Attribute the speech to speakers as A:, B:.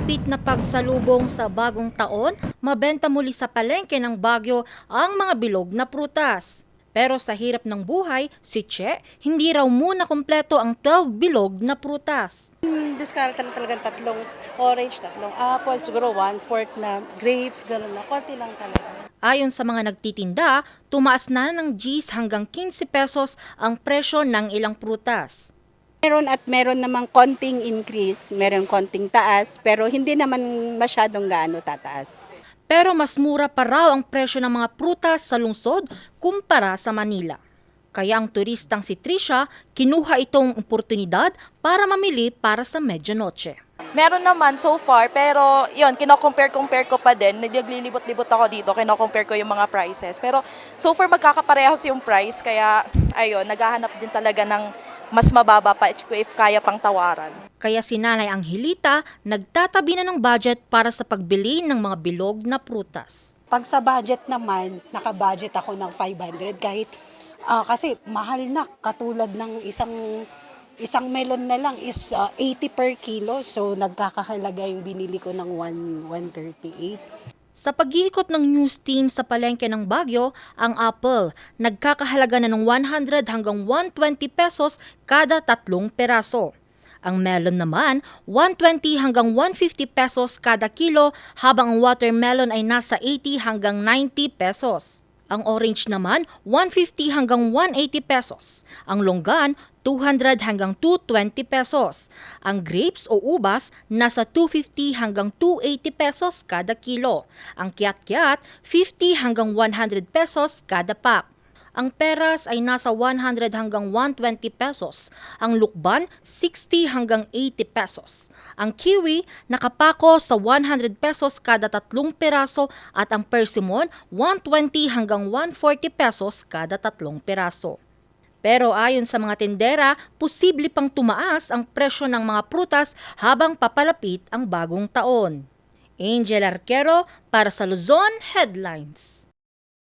A: Malapit na pagsalubong sa bagong taon, mabenta muli sa palengke ng Baguio ang mga bilog na prutas. Pero sa hirap ng buhay, si Che, hindi raw muna kumpleto ang 12 bilog na prutas.
B: Diskarte lang talagang tatlong orange, tatlong apple, siguro 1/4 na grapes, gano'n na. Konti lang talaga.
A: Ayon sa mga nagtitinda, tumaas na ng Gs hanggang 15 pesos ang presyo ng ilang prutas.
B: Meron namang konting increase, meron konting taas, pero hindi naman masyadong gaano tataas.
A: Pero mas mura pa raw ang presyo ng mga prutas sa lungsod kumpara sa Manila. Kaya ang turistang si Trisha, kinuha itong oportunidad para mamili para sa medianoche.
C: Meron naman so far, pero yun, kino-compare ko pa din. Naglilibot-libot ako dito, kino-compare ko yung mga prices. Pero so far magkakaparehas yung price, kaya ayun, naghahanap din talaga ng mas mababa pa if kaya pang tawaran.
A: Kaya si Nanay Angelita, nagtatabi na ng budget para sa pagbili ng mga bilog na prutas.
B: Pag sa budget naman, naka-budget ako ng 500 kahit kasi mahal na, katulad ng isang melon na lang is 80 per kilo, so nagkakahalaga yung binili ko ng 138.
A: Sa pag-iikot ng news team sa palengke ng Baguio, ang apple nagkakahalaga na ng 100 hanggang 120 pesos kada 3 peraso. Ang melon naman, 120 hanggang 150 pesos kada kilo, habang ang watermelon ay nasa 80 hanggang 90 pesos. Ang orange naman, 150 hanggang 180 pesos. Ang longgan, 200 hanggang 220 pesos. Ang grapes o ubas, nasa 250 hanggang 280 pesos kada kilo. Ang kiat-kiat, 50 hanggang 100 pesos kada pack. Ang peras ay nasa 100 hanggang 120 pesos. Ang lukban, 60 hanggang 80 pesos. Ang kiwi, nakapako sa 100 pesos kada 3 peraso at ang persimmon, 120 hanggang 140 pesos kada 3 peraso. Pero ayon sa mga tindera, posible pang tumaas ang presyo ng mga prutas habang papalapit ang bagong taon. Angel Arquero para sa Luzon Headlines.